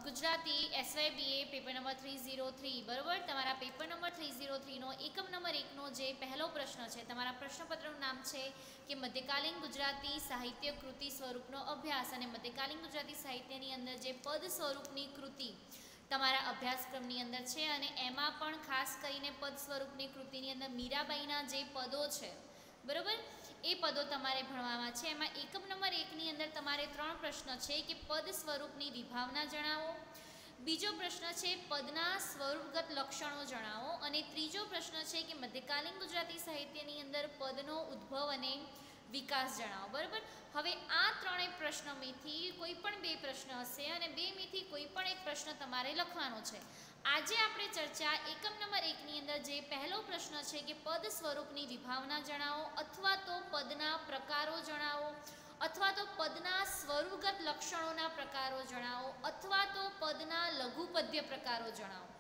Gujarati SYBA paper number 303 બરાબર. તમારા paper number 303નો એકમ નંબર 1નો જે પહેલો પ્રશ્ન છે, તમારા પ્રશ્નપત્રનું નામ છે કે મધ્યકાલીન ગુજરાતી સાહિત્ય કૃતિ સ્વરૂપનો અભ્યાસ. અને મધ્યકાલીન ગુજરાતી સાહિત્યની અંદર જે પદ સ્વરૂપની કૃતિ તમારા અભ્યાસક્રમની અંદર છે, અને એમાં પણ ખાસ કરીને પદ સ્વરૂપની કૃતિની અંદર મીરાબાઈના જે પદો છે બરાબર, એ પદો તમારે ભણવામાં છે. એમાં એકમ નંબર 1ની અંદર તમારે 3 પ્રશ્ન છે કે પદ સ્વરૂપની વિભાવના જણાવો, બીજો પ્રશ્ન છે પદના સ્વરૂપગત લક્ષણો જણાવો, અને ત્રીજો પ્રશ્ન છે કે મધ્યકાલીન ગુજરાતી સાહિત્યની અંદર પદનો ઉદ્ભવ અને વિકાસ જણાવો બરાબર. હવે આ ત્રણેય પ્રશ્નોમાંથી કોઈ પણ 2 પ્રશ્ન હશે અને 2માંથી કોઈ પણ એક પ્રશ્ન તમારે લખવાનો છે. આજે આપણે ચર્ચા એકમ નંબર 1ની અંદર જે પહેલો પ્રશ્ન છે કે પદ સ્વરૂપની વિભાવના જણાવો, અથવા તો પદના પ્રકારો જણાવો, અથવા તો પદના સ્વરૂપગત લક્ષણોના પ્રકારો જણાવો, અથવા તો પદના લઘુપદ્ય પ્રકારો જણાવો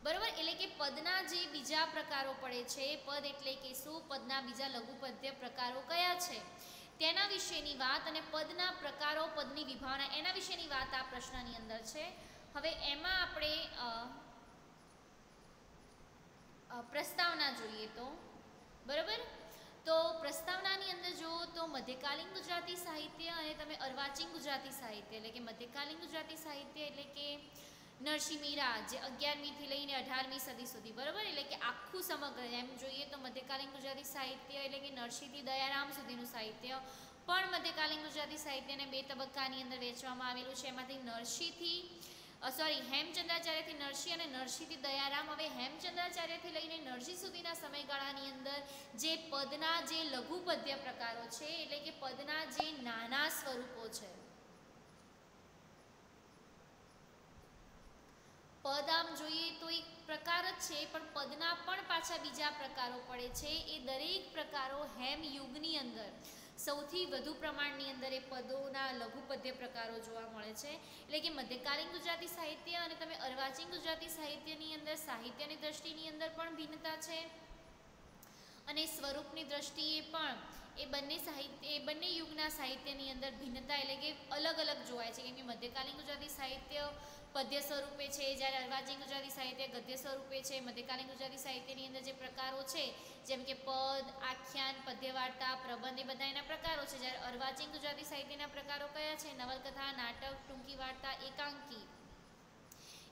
બરાબર. એટલે કે પદના જે બીજા પ્રકારો પડે છે, પદ એટલે કે શું, પદના બીજા લઘુપદ્ય પ્રકારો કયા છે તેના વિશેની વાત, અને પદના પ્રકારો, પદની વિભાવના, એના વિશેની વાત આ પ્રશ્નની અંદર છે. હવે એમાં આપણે પ્રસ્તાવના જોઈએ તો બરાબર. તો પ્રસ્તાવનાની અંદર જુઓ તો મધ્યકાલીન ગુજરાતી સાહિત્ય અને તમે અર્વાચીન ગુજરાતી સાહિત્ય, એટલે કે મધ્યકાલીન ગુજરાતી સાહિત્ય એટલે કે નરસિંહ મીરા જે 11મીથી લઈને 18મી સદી સુધી બરાબર, એટલે કે આખું સમગ્ર એમ જોઈએ તો મધ્યકાલીન ગુજરાતી સાહિત્ય એટલે કે નરસિંહથી દયારામ સુધીનું સાહિત્ય. પણ મધ્યકાલીન ગુજરાતી સાહિત્યને 2 તબક્કાની અંદર વહેંચવામાં આવેલું છે. એમાંથી હેમચંદ્રાચાર્યથી નરસિંહ અને નરસિંહથી દયારામ. હવે હેમચંદ્રાચાર્યથી લઈને નરસિંહ સુધીના સમયગાળાની અંદર જે પદના જે લઘુપદ્ય પ્રકારો છે, એટલે કે પદના જે નાના સ્વરૂપો છે, પદ આમ જોઈએ તો એક પ્રકાર જ છે, પણ પદના પણ પાછા બીજા પ્રકારો પડે છે. એ દરેક પ્રકારો હેમ યુગની અંદર સૌથી વધુ પ્રમાણની અંદર એ પદોના લઘુપદ્ય પ્રકારો જોવા મળે છે. એટલે કે મધ્યકાલીન ગુજરાતી સાહિત્ય અને તમે અર્વાચીન ગુજરાતી સાહિત્યની અંદર સાહિત્યની દ્રષ્ટિની અંદર પણ ભિન્નતા છે, અને સ્વરૂપની દ્રષ્ટિએ પણ એ બંને યુગના સાહિત્યની અંદર ભિન્નતા એટલે કે અલગ અલગ જોવાય છે. કેમ કે મધ્યકાલીન ગુજરાતી સાહિત્ય પદ્ય સ્વરૂપે છે, જ્યારે અર્વાચીન ગુજરાતી સાહિત્ય ગદ્ય સ્વરૂપે છે. મધ્યકાલીન ગુજરાતી સાહિત્યની અંદર જે પ્રકારો છે જેમ કે પદ, આખ્યાન, પદ્યવાર્તા, પ્રબંધ, એ બધા એના પ્રકારો છે. જ્યારે અર્વાચીન ગુજરાતી સાહિત્યના પ્રકારો કયા છે? નવલકથા, નાટક, ટૂંકી વાર્તા, એકાંકી,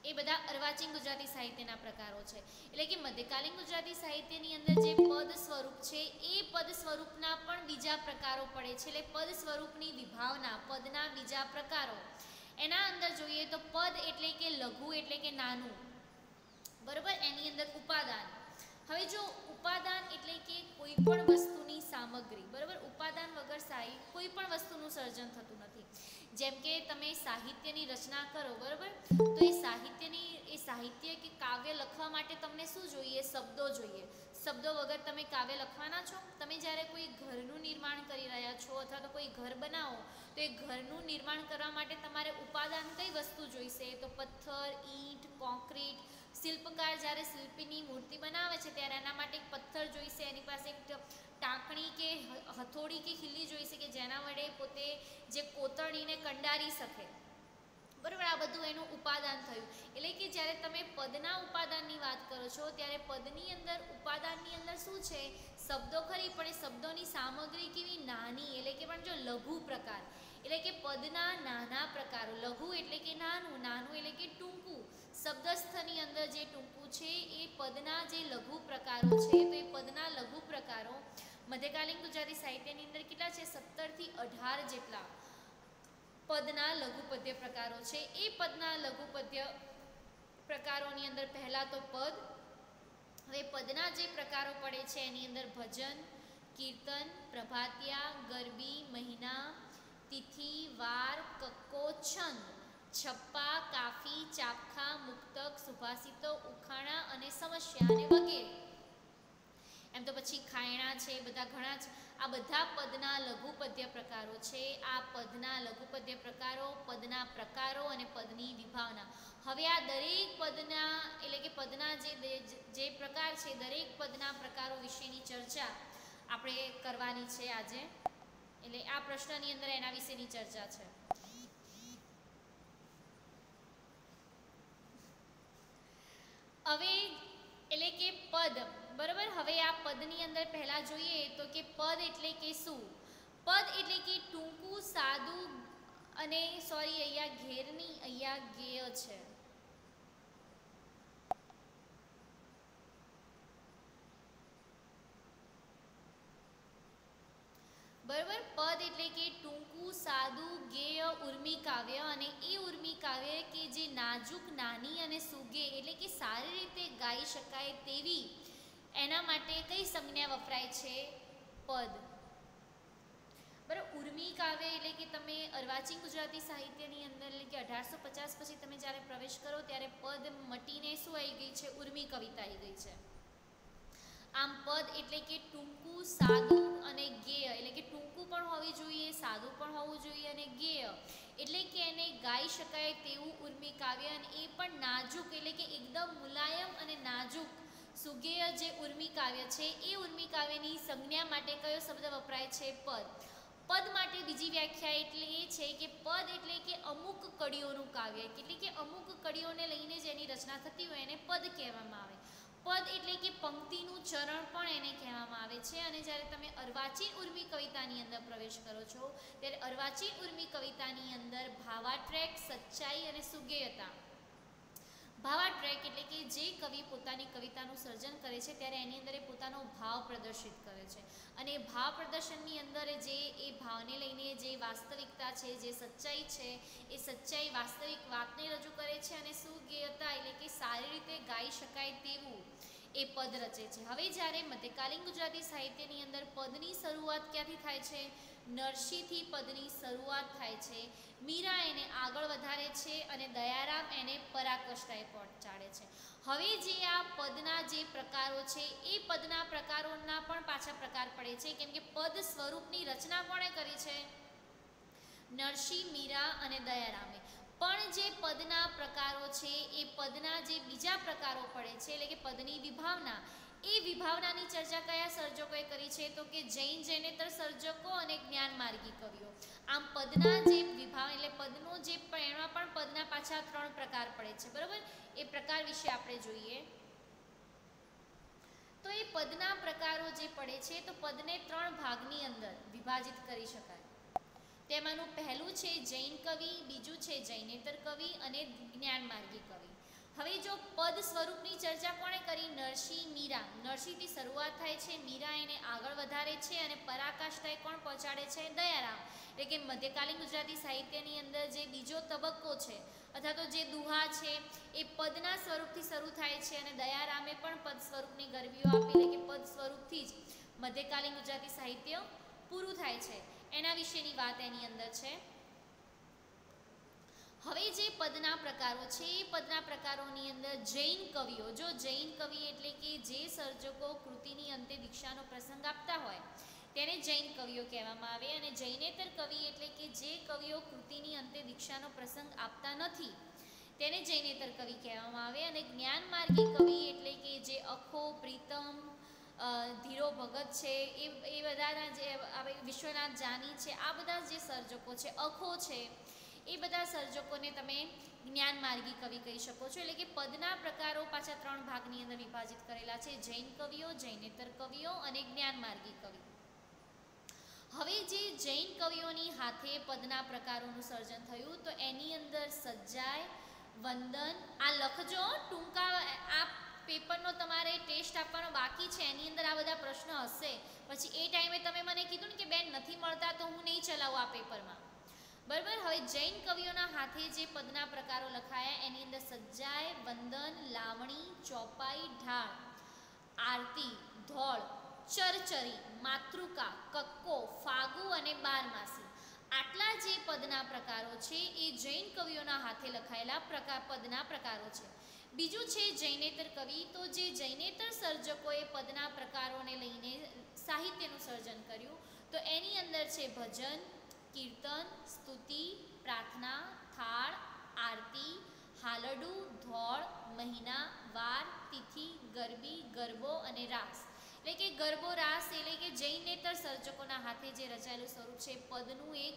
એ બધા અર્વાચીન ગુજરાતી સાહિત્યના પ્રકારો છે. એટલે કે મધ્યકાલીન ગુજરાતી સાહિત્યની અંદર જે પદ સ્વરૂપ છે, એ પદ સ્વરૂપના પણ બીજા પ્રકારો પડે છે. એટલે પદ સ્વરૂપની વિભાવના, પદના બીજા પ્રકારો, એના અંદર જોઈએ તો પદ એટલે કે લઘુ એટલે કે નાનું બરાબર. એની અંદર ઉપાદાન. હવે જો ઉપાદાન એટલે કે કોઈ પણ વસ્તુની સામગ્રી બરાબર, ઉપાદાન વગર કોઈ પણ વસ્તુનું સર્જન થતું નથી. જેમ કે તમે સાહિત્યની રચના કરો બરાબર, તો એ સાહિત્ય કે કાવ્ય લખવા માટે તમને શું જોઈએ? શબ્દો જોઈએ. શબ્દો વગર તમે કાવ્ય લખવાના છો? તમે જ્યારે કોઈ ઘરનું નિર્માણ કરી રહ્યા છો અથવા તો કોઈ ઘર બનાવો, તો એ ઘરનું નિર્માણ કરવા માટે તમારે ઉપાદાન કઈ વસ્તુ જોઈશે? તો પથ્થર, ઈંટ, કોન્ક્રીટ. શિલ્પકાર જ્યારે શિલ્પીની મૂર્તિ બનાવે છે ત્યારે એના માટે એક પથ્થર જોઈશે, એની પાસે એક ટાંકણી કે હથોડી કે ખીલી જોઈશે કે જેના વડે પોતે જે કોતરણીને કંડારી શકે બરાબર. આ બધું એનું ઉપાદાન થયું. એટલે કે જ્યારે તમે પદના ઉપાદાનની વાત કરો છો ત્યારે પદની અંદર ઉપાદાનની અંદર શું છે? શબ્દો ખરી, પણ એ શબ્દોની સામગ્રી કેવી? નાની. એટલે કે પણ જો લઘુ પ્રકાર, એટલે કે પદના નાના પ્રકારો. લઘુ એટલે કે નાનું, નાનું એટલે કે ટૂંકું. શબ્દસ્થની અંદર જે ટૂંકું છે એ પદના જે લઘુ પ્રકારો છે. તો એ પદના લઘુ પ્રકારો મધ્યકાલીન ગુજરાતી સાહિત્યની અંદર કેટલા છે? 17 થી 18 જેટલા પદના લઘુપદ્ય પ્રકારો છે. એ પદના લઘુપદ્ય પ્રકારોની અંદર પહેલા તો પદ. હવે પદના જે પ્રકારો પડે છે એની અંદર ભજન, કીર્તન, પ્રભાતિયા, ગરબી, મહિના, તિથિ, વાર, કક્કો, છંદ, છપ્પા, કાફી, ચાપખા, મુક્તક, સુભાષિતો, ઉખાણા અને સમસ્યા અને વગેરે. એમ તો પછી ખાયણા છે, બધા ઘણા જ. આ બધા પદના લઘુપદ્ય પ્રકારો છે. આ પદના લઘુપદ્ય પ્રકારો, પદના પ્રકારો અને પદની વિભાવના. હવે આ દરેક પદના એટલે કે પદના જે પ્રકાર છે, દરેક પદના પ્રકારો વિશેની ચર્ચા આપણે કરવાની છે આજે. એટલે આ પ્રશ્નની અંદર એના વિશેની ચર્ચા છે. હવે આ પદની અંદર પહેલાં જોઈએ તો કે પદ એટલે કે શું? પદ એટલે કે ટૂંકું, સાદું અને સોરી અહીંયા ઘેરની અહીંયા ગેય છે. બરાબર. પદ એટલે કે ટૂંકું, સાદું, ગેય, ઉર્મી કાવ્ય. અને એ ઉર્મી કાવ્ય કે જે નાજુક, નાની અને સુગે એટલે કે સારી રીતે ગાઈ શકાય તેવી, એના માટે કઈ સંજ્ઞા વપરાય છે? પદ. બરાબર. ઉર્મી કાવ્ય એટલે કે તમે અર્વાચીન ગુજરાતી સાહિત્યની અંદર એટલે કે 1850 પછી તમે જ્યારે પ્રવેશ કરો ત્યારે પદ મટીને શું આવી ગઈ છે? ઉર્મી કવિતા આવી ગઈ છે. આમ પદ એટલે કે ટૂંકું, સાદું અને ગેય એટલે કે ટૂંકું પણ હોવી જોઈએ, સાદું પણ હોવું જોઈએ અને ગેય એટલે કે એને ગાઈ શકાય તેવું ઉર્મી કાવ્ય, અને એ પણ નાજુક એટલે કે એકદમ મુલાયમ અને નાજુક સુગેય જે ઉર્મી કાવ્ય છે એ ઉર્મી કાવ્યની સંજ્ઞા માટે કયો શબ્દ વપરાય છે? પદ. પદ માટે બીજી વ્યાખ્યા એટલે એ છે કે પદ એટલે કે અમુક કડીઓનું કાવ્ય, એટલે કે અમુક કડીઓને લઈને જેની રચના થતી હોય એને પદ કહેવામાં આવે. પદ એટલે કે પંક્તિનું ચરણ પણ એને કહેવામાં આવે છે. અને જ્યારે તમે અર્વાચીન ઉર્મી કવિતાની અંદર પ્રવેશ કરો છો ત્યારે અર્વાચીન ઉર્મી કવિતાની અંદર ભાવાટ્રેક, સચ્ચાઈ અને સુગેયતા. ભાવાટ્રેક એટલે કે જે કવિ પોતાની કવિતાનું સર્જન કરે છે ત્યારે એની અંદર એ પોતાનો ભાવ પ્રદર્શિત કરે છે, અને એ ભાવ પ્રદર્શનની અંદર જે એ ભાવને લઈને જે વાસ્તવિકતા છે, જે સચ્ચાઈ છે, એ સચ્ચાઈ વાસ્તવિક વાતને રજૂ કરે છે. અને સુગેયતા એટલે કે સારી રીતે ગાઈ શકાય તેવું એ પદ રચે છે. હવે જ્યારે મધ્યકાલીન ગુજરાતી સાહિત્યની અંદર પદની શરૂઆત ક્યાંથી થાય છે? નરસિંહથી પદની શરૂઆત થાય છે. મીરા એને આગળ વધારે છે અને દયારામ એને પરાકાષ્ઠાએ પહોંચાડે છે. હવે જે આ પદના જે પ્રકારો છે એ પદના પ્રકારોના પણ પાછા પ્રકાર પડે છે, કેમ કે પદ સ્વરૂપની રચના કોણે કરી છે? નરસિંહ, મીરા અને દયારામે. પણ જે પદના પ્રકારો છે એ પદના જે બીજા પ્રકારો પડે છે એટલે કે પદની વિભાવના, એ વિભાવનાની ચર્ચા કયા સર્જકોએ કરી છે? તો કે જૈન જૈનેતર સર્જકો અને જ્ઞાન માર્ગી કવિઓ. આમ પદના જે વિભાવ એટલે પદનો જે એમાં પણ પદના પાછા 3 પ્રકાર પડે છે. બરાબર. એ પ્રકાર વિશે આપણે જોઈએ તો એ પદના પ્રકારો જે પડે છે તો પદને 3 ભાગની અંદર વિભાજિત કરી શકાય. તેમાંનું પહેલું છે જૈન કવિ, બીજું છે જૈનેતર કવિ અને જ્ઞાન માર્ગી કવિ. હવે જો પદ સ્વરૂપની ચર્ચા કોણે કરી? નરસિંહ, મીરા. નરસિંહથી શરૂઆત થાય છે, મીરા એને આગળ વધારે છે અને પરાકાષ્ઠાએ કોણ પહોંચાડે છે? દયારામ. એટલે કે મધ્યકાલીન ગુજરાતી સાહિત્યની અંદર જે બીજો તબક્કો છે અથવા તો જે દુહા છે એ પદના સ્વરૂપથી શરૂ થાય છે, અને દયારામે પણ પદ સ્વરૂપની ગરબીઓ આપી, એટલે કે પદ સ્વરૂપથી જ મધ્યકાલીન ગુજરાતી સાહિત્ય પૂરું થાય છે. એના વિશેની વાત એની અંદર છે. હવે જે પદના પ્રકારો છે એ પદના પ્રકારોની અંદર જૈન કવિઓ, જો જૈન કવિ એટલે કે જે સર્જકો કૃતિની અંતે દીક્ષાનો પ્રસંગ આપતા હોય તેને જૈન કવિઓ કહેવામાં આવે. અને જૈનેતર કવિ એટલે કે જે કવિઓ કૃતિની અંતે દીક્ષાનો પ્રસંગ આપતા નથી તેને જૈનેતર કવિ કહેવામાં આવે. અને જ્ઞાન માર્ગી કવિ એટલે કે જે અખો, પ્રીતમ, ધીરો ભગત છે, એ બધાના જે વિશ્વનાથ જાની છે, આ બધા જે સર્જકો છે, અખો છે, એ બધા સર્જકોને તમે જ્ઞાન માર્ગી કવિ કહી શકો છો. એટલે કે પદના પ્રકારો પાછા 3 ભાગની અંદર વિભાજિત કરેલા છે: જૈન કવિઓ, જૈનેતર કવિઓ અને જ્ઞાન માર્ગી કવિ. હવે જે જૈન કવિઓની હાથે પદના પ્રકારોનું સર્જન થયું તો એની અંદર સજ્જાય, વંદન, આ લખજો ટૂંકા, આ પેપરનો તમારે ટેસ્ટ આપવાનો બાકી છે, એની અંદર આ બધા પ્રશ્ન હશે. પછી એ ટાઈમે તમે મને કીધું ને કે બેન નથી મળતા તો હું નહીં ચલાવું આ પેપરમાં, બરાબર. હવે જૈન કવિઓના હાથે જે પદના પ્રકારો લખાયા એની અંદર સજ્જાય, વંદન, લાવણી, ચોપાઈ, ઢાળ, આરતી, ધોળ, ચરચરી, માતૃકા, કક્કો, ફાગુ અને બારમાસી, આટલા જે પદના પ્રકારો છે એ જૈન કવિઓના હાથે લખાયેલા પદના પ્રકારો છે. બીજું છે જૈનેતર કવિ. તો જે જૈનેતર સર્જકોએ પદના પ્રકારોને લઈને સાહિત્યનું સર્જન કર્યું તો એની અંદર છે ભજન, કીર્તન, સ્તુતિ, પ્રાર્થના, થાળ, આરતી, હાલરડું, ધોળ, મહિના, વાર, તિથિ, ગરબી, ગરબો અને રાસ. એટલે કે ગરબો, રાસ એટલે કે જૈનેતર સર્જકોના હાથે જે રચાયેલું સ્વરૂપ છે પદનું એક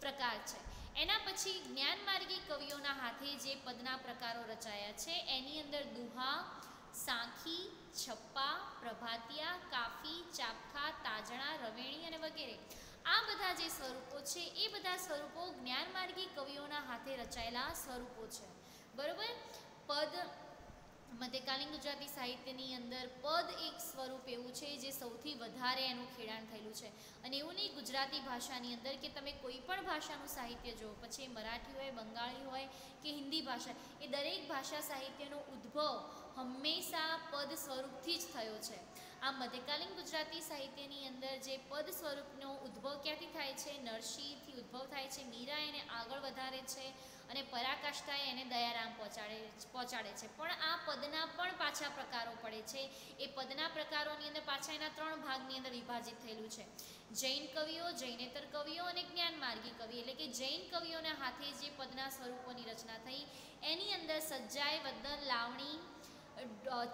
પ્રકાર છે. એના પછી જ્ઞાન માર્ગી કવિઓના હાથે જે પદના પ્રકારો રચાયા છે એની અંદર દુહા, સાંખી, છપ્પા, પ્રભાતિયા, કાફી, ચાપખા, તાજણા, રવેણી અને વગેરે. આ બધા જે સ્વરૂપો છે એ બધા સ્વરૂપો જ્ઞાનમાર્ગી કવિઓના હાથે રચાયેલા સ્વરૂપો છે. બરોબર. પદ મધ્યકાલીન ગુજરાતી સાહિત્યની અંદર પદ એક સ્વરૂપ એવું છે જે સૌથી વધારે એનું ખેડાણ થયેલું છે. અને એવું નહીં ગુજરાતી ભાષાની અંદર કે તમે કોઈ પણ ભાષાનું સાહિત્ય જુઓ, પછી મરાઠી હોય, બંગાળી હોય કે હિન્દી ભાષા, એ દરેક ભાષા સાહિત્યનો ઉદ્ભવ હંમેશા પદ સ્વરૂપથી જ થયો છે. આ મધ્યકાલીન ગુજરાતી સાહિત્યની અંદર જે પદ સ્વરૂપનો ઉદ્ભવ ક્યાંથી થાય છે? નરસિંહથી ઉદ્ભવ થાય છે. મીરા એને આગળ વધારે છે અને પરાકાષ્ઠાએ એને દયારામ પહોંચાડે છે. પણ આ પદના પણ પાછા પ્રકારો પડે છે. એ પદના પ્રકારોની અંદર પાછા એના 3 ભાગની અંદર વિભાજિત થયેલું છે. જૈન કવિઓ, જૈનેતર કવિઓ અને જ્ઞાનમાર્ગી કવિ. એટલે કે જૈન કવિઓના હાથે જે પદના સ્વરૂપોની રચના થઈ એની અંદર સજ્જાય, વદન, લાવણી,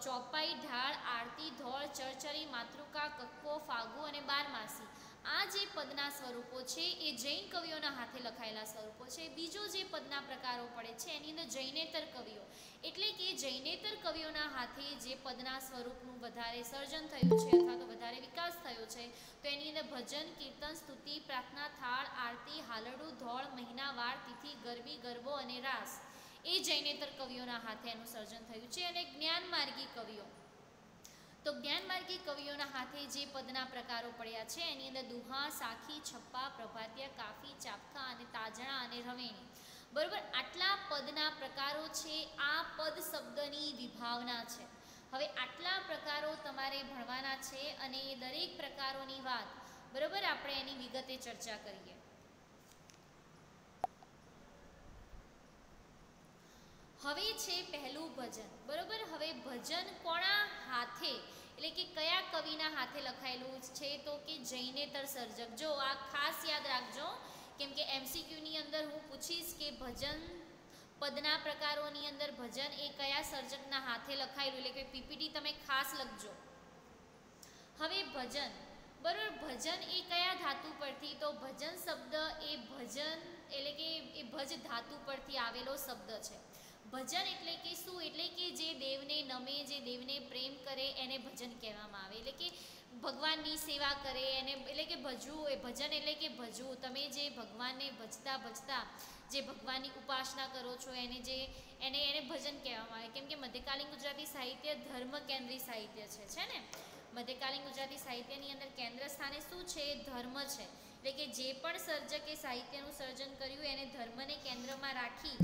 ચોપાઈ, ઢાળ, આરતી, ધોળ, ચરચરી, માતૃકા, કક્કો, ફાગુ અને બારમાસી. આ જે પદના સ્વરૂપો છે એ જૈન કવિઓના હાથે લખાયેલા સ્વરૂપો છે. બીજો જે પદના પ્રકારો પડે છે એની અંદર જૈનેતર કવિઓ. એટલે કે જૈનેતર કવિઓના હાથે જે પદના સ્વરૂપનું વધારે સર્જન થયું છે અથવા તો વધારે વિકાસ થયો છે, તો એની અંદર ભજન, કીર્તન, સ્તુતિ, પ્રાર્થના, થાળ, આરતી, હાલરડું, ધોળ, મહિનાવાર, તિથિ, ગરબી, ગરબો અને રાસ, એ જૈનેતર કવિઓના હાથે એનું સર્જન થયું છે. અને જ્ઞાનમાર્ગી કવિઓ, તો જ્ઞાનમાર્ગી કવિઓના હાથે જે પદના પ્રકારો પડ્યા છે એની અંદર દુહા, સાખી, છપ્પા, પ્રભાતિયા, કાફી, ચાપખા અને તાજણા અને રવેણી. બરાબર. આટલા પદના પ્રકારો છે. આ પદ શબ્દની વિભાવના છે. હવે આટલા પ્રકારો તમારે ભણવાના છે અને એ દરેક પ્રકારોની વાત બરાબર આપણે એની વિગતે ચર્ચા કરીએ. હવે છે પહેલું ભજન. બરાબર. હવે ભજન કોના હાથે એટલે કે કયા કવિના હાથે લખાયેલું છે? તો કે જૈનેતર સર્જક. જો આ ખાસ યાદ રાખજો, કેમ કે MCQની અંદર હું પૂછીશ કે ભજન પદના પ્રકારોની અંદર ભજન એ કયા સર્જકના હાથે લખાયેલું, એટલે કે PPT તમે ખાસ લખજો. હવે ભજન, બરાબર. ભજન એ કયા ધાતુ પરથી? તો ભજન શબ્દ એ ભજન એટલે કે એ ભજ ધાતુ પરથી આવેલો શબ્દ છે. ભજન એટલે કે શું? એટલે કે જે દેવને નમે, જે દેવને પ્રેમ કરે એને ભજન કહેવામાં આવે. એટલે કે ભગવાનની સેવા કરે એને એટલે કે ભજવું. એ ભજન એટલે કે ભજવું. તમે જે ભગવાનને ભજતા ભજતા જે ભગવાનની ઉપાસના કરો છો એને ભજન કહેવામાં આવે. કેમ કે મધ્યકાલીન ગુજરાતી સાહિત્ય ધર્મ કેન્દ્રી સાહિત્ય છે ને. મધ્યકાલીન ગુજરાતી સાહિત્યની અંદર કેન્દ્ર સ્થાને શું છે? ધર્મ છે. એટલે કે જે પણ સર્જકે સાહિત્યનું સર્જન કર્યું એને ધર્મને કેન્દ્રમાં રાખી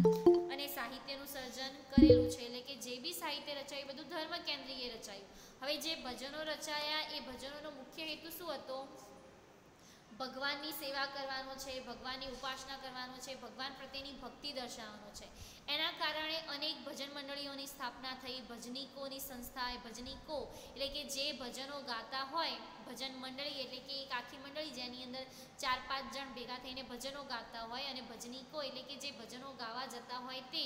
અને સાહિત્યનું સર્જન કરેલું છે. એટલે કે જે બી સાહિત્ય રચાયું બધું ધર્મ કેન્દ્રીય રચાયું. હવે જે ભજનો રચાયા એ ભજનોનો મુખ્ય હેતુ શું હતો? ભગવાનની સેવા કરવાનો છે, ભગવાનની ઉપાસના કરવાનો છે, ભગવાન પ્રત્યેની ભક્તિ દર્શાવવાનો છે. એના કારણે અનેક ભજન મંડળીઓની સ્થાપના થઈ. ભજનીકોની સંસ્થા, ભજનીકો એટલે કે જે ભજનો ગાતા હોય, ભજન મંડળી એટલે કે એક આખી મંડળી જેની અંદર 4-5 જણ ભેગા થઈને ભજનો ગાતા હોય, અને ભજનીકો એટલે કે જે ભજનો ગાવા જતા હોય તે.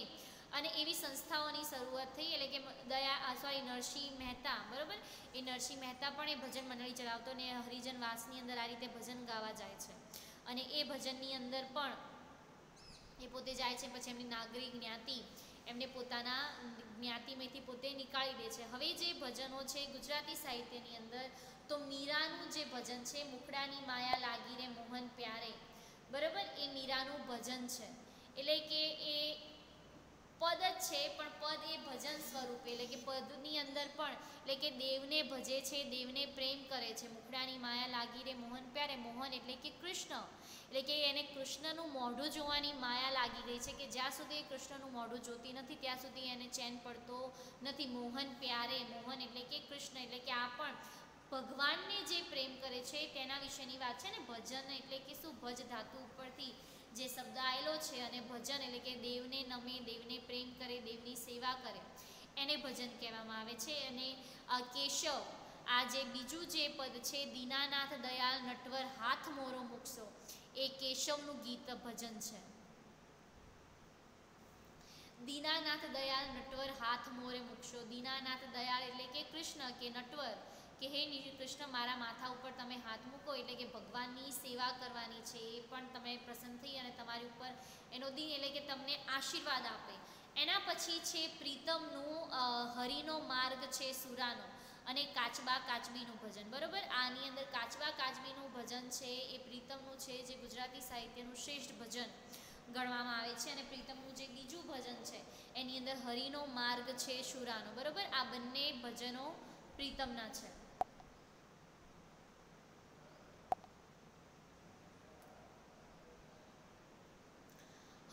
અને એવી સંસ્થાઓની શરૂઆત થઈ. એટલે કે નરસિંહ મહેતા, બરાબર, એ નરસિંહ મહેતા પણ એ ભજન મંડળી ચલાવતો ને હરિજન વાસની અંદર આ રીતે ભજન ગાવા જાય છે. અને એ ભજનની અંદર પણ એ પોતે જાય છે. પછી એમની નાગરિક જ્ઞાતિ એમને પોતાના જ્ઞાતિમાંથી પોતે નીકાળી દે છે. હવે જે ભજનો છે ગુજરાતી સાહિત્યની અંદર, તો મીરાનું જે ભજન છે, મુખડાની માયા લાગી રે મોહન પ્યારે, બરાબર, એ મીરાનું ભજન છે. એટલે કે એ પદ જ છે, પણ પદ એ ભજન સ્વરૂપે, એટલે કે પદની અંદર પણ એટલે કે દેવને ભજે છે, દેવને પ્રેમ કરે છે. મુખડાની માયા લાગી રે મોહન પ્યારે. મોહન એટલે કે કૃષ્ણ, એટલે કે એને કૃષ્ણનું મોઢું જોવાની માયા લાગી ગઈ છે કે જ્યાં સુધી એ કૃષ્ણનું મોઢું જોતી નથી ત્યાં સુધી એને ચેન પડતો નથી. મોહન પ્યારે, મોહન એટલે કે કૃષ્ણ, એટલે કે આ પણ ભગવાનને જે પ્રેમ કરે છે તેના વિશેની વાત છે ને. ભજન એટલે કે શું? ભજ ધાતુ ઉપરથી જે શબ્દ આવેલો છે, અને ભજન એટલે કે દેવને નમે, દેવને પ્રેમ કરે, દેવની સેવા કરે, એને ભજન કહેવામાં આવે છે. અને કેશવ, આ જે બીજું જે પદ છે, દીનાનાથ દયાળ નટવર હાથ મોરો મૂકશો, એ કેશવનું ગીત ભજન છે. દીનાનાથ દયાળ નટવર હાથ મોરે મૂકશો. દીનાનાથ દયાળ એટલે કે કૃષ્ણ, કે નટવર કે હે કૃષ્ણ મારા માથા ઉપર તમે હાથ મૂકો, એટલે કે ભગવાનની સેવા કરવાની છે. એ પણ તમે પ્રસન્ન થઈ અને તમારી ઉપર એનો દિન એટલે કે તમને આશીર્વાદ આપે એના પછી છે પ્રીતમનું હરિનો માર્ગ છે સુરાનો અને કાચબા કાચબીનું ભજન. બરાબર, આની અંદર કાચબા કાચબીનું ભજન છે એ પ્રીતમનું છે, જે ગુજરાતી સાહિત્યનું શ્રેષ્ઠ ભજન ગણવામાં આવે છે. અને પ્રીતમનું જે બીજું ભજન છે એની અંદર હરિનો માર્ગ છે શુરાનો. બરાબર, આ બંને ભજનો પ્રીતમના છે.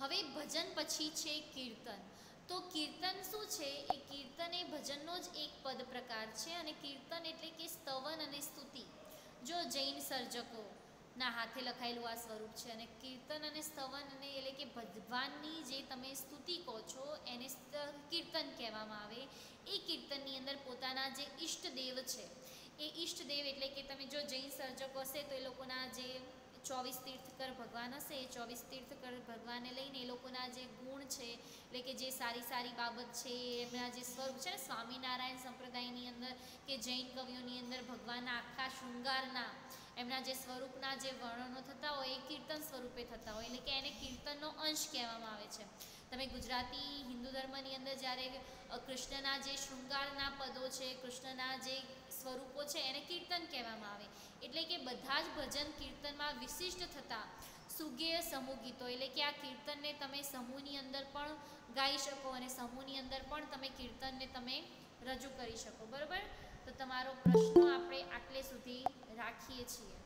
હવે ભજન પછી છે કીર્તન. તો કીર્તન શું છે? એ કીર્તન એ ભજનનો જ એક પદ પ્રકાર છે. અને કીર્તન એટલે કે સ્તવન અને સ્તુતિ. જો જૈન સર્જકો ના હાથે લખાયેલું આ સ્વરૂપ છે. અને કીર્તન અને સ્તવન અને એટલે કે ભગવાનની જે તમે સ્તુતિ કહો છો એને કીર્તન કહેવામાં આવે. એ કીર્તનની અંદર પોતાના જે ઈષ્ટદેવ છે એ ઈષ્ટદેવ એટલે કે તમે જો જૈન સર્જકો હશે તો એ લોકોના જે 24 તીર્થકર ભગવાન હશે એ 24 તીર્થકર ભગવાનને લઈને એ લોકોના જે ગુણ છે એટલે કે જે સારી સારી બાબત છે એમના જે સ્વરૂપ છે ને, સ્વામિનારાયણ સંપ્રદાયની અંદર કે જૈન કવિઓની અંદર ભગવાનના આખા શૃંગારના એમના જે સ્વરૂપના જે વર્ણનો થતા હોય એ કીર્તન સ્વરૂપે થતા હોય, એટલે કે એને કીર્તનનો અંશ કહેવામાં આવે છે. તમે ગુજરાતી હિન્દુ ધર્મની અંદર જ્યારે કૃષ્ણના જે શૃંગારના પદો છે, કૃષ્ણના જે સ્વરૂપો છે એને કીર્તન કહેવામાં આવે. એટલે કે બધા જ ભજન કીર્તનમાં વિશિષ્ટ થતા સુગેય સમૂહ ગીતો, એટલે કે આ કીર્તનને તમે સમૂહની અંદર પણ ગાઈ શકો અને સમૂહની અંદર પણ તમે કીર્તનને તમે રજૂ કરી શકો. બરાબર, તો તમારો પ્રશ્ન આપણે આટલે સુધી રાખીએ છીએ.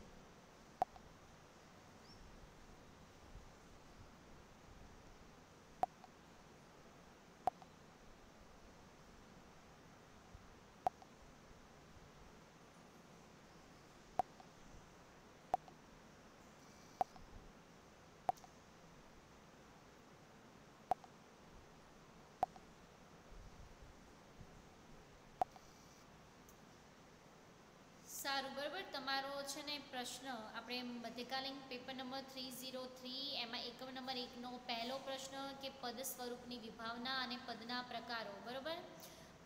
સારું, બરાબર. તમારો છે ને પ્રશ્ન આપણે મધ્યકાલીન પેપર નંબર 303 એમાં એકમ નંબર 1નો પહેલો પ્રશ્ન કે પદ સ્વરૂપની વિભાવના અને પદના પ્રકારો. બરાબર,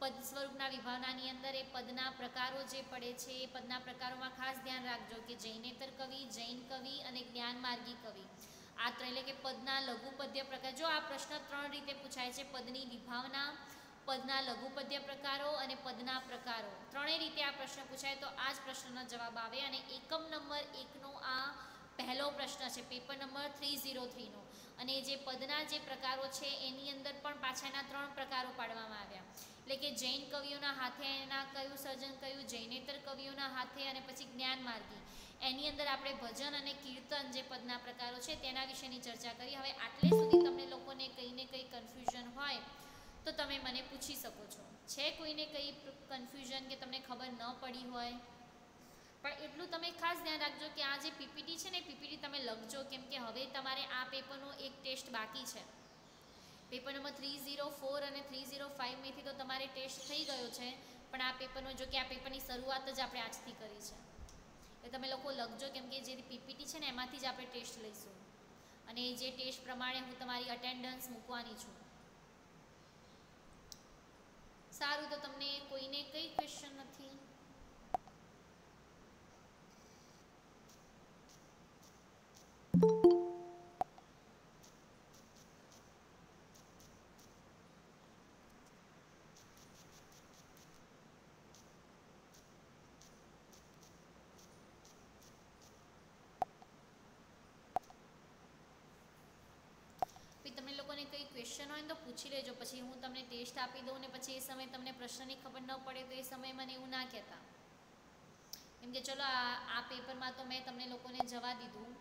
પદ સ્વરૂપના વિભાવનાની અંદર એ પદના પ્રકારો જે પડે છે એ પદના પ્રકારોમાં ખાસ ધ્યાન રાખજો કે જૈનેતર કવિ, જૈન કવિ અને જ્ઞાનમાર્ગી કવિ, આ ત્રણ એટલે કે પદના લઘુપદ્ય પ્રકાર. જો આ પ્રશ્ન 3 રીતે પૂછાય છે: પદની વિભાવના, પદના લઘુપદ્ય પ્રકારો અને પદના પ્રકારો. ત્રણેય રીતે આ પ્રશ્ન પૂછાય તો આ જ પ્રશ્નનો જવાબ આવે. અને એકમ નંબર 1નો આ પહેલો પ્રશ્ન છે પેપર નંબર 303નો. અને જે પદના જે પ્રકારો છે એની અંદર પણ પાછળના 3 પ્રકારો પાડવામાં આવ્યા, એટલે કે જૈન કવિઓના હાથે એના કયું સર્જન કયું, જૈનેતર કવિઓના હાથે અને પછી જ્ઞાનમાર્ગી. એની અંદર આપણે ભજન અને કીર્તન જે પદના પ્રકારો છે તેના વિશેની ચર્ચા કરી. હવે આટલે સુધી તમને લોકોને કંઈ ને કંઈ કન્ફ્યુઝન હોય તો તમે મને પૂછી શકો છો. છે કોઈને કંઈ કન્ફ્યુઝન કે તમને ખબર ન પડી હોય? પણ એટલું તમે ખાસ ધ્યાન રાખજો કે આ જે પીપીટી છે ને પીપીટી તમે લખજો, કેમ કે હવે તમારે આ પેપરનો એક ટેસ્ટ બાકી છે. પેપર નંબર 304 અને 305માંથી તો તમારે ટેસ્ટ થઈ ગયો છે, પણ આ પેપરનો જો કે આ પેપરની શરૂઆત જ આપણે આજથી કરી છે. એ તમે લોકો લખજો, કેમ કે જે પીપીટી છે ને એમાંથી જ આપણે ટેસ્ટ લઈશું અને જે ટેસ્ટ પ્રમાણે હું તમારી અટેન્ડન્સ મૂકવાની છું. સારું, તો તમને કોઈને કંઈ ક્વેશ્ચન નથી? તમને લોકોને કંઈ ક્વેશ્ચન હોય ને તો પૂછી લેજો, પછી હું તમને ટેસ્ટ આપી દઉં ને પછી એ સમયે તમને પ્રશ્નની ખબર ન પડે તો એ સમયે મને એવું ના કહેતા. કેમ કે ચલો આ પેપરમાં તો મેં તમને લોકોને જવા દીધું,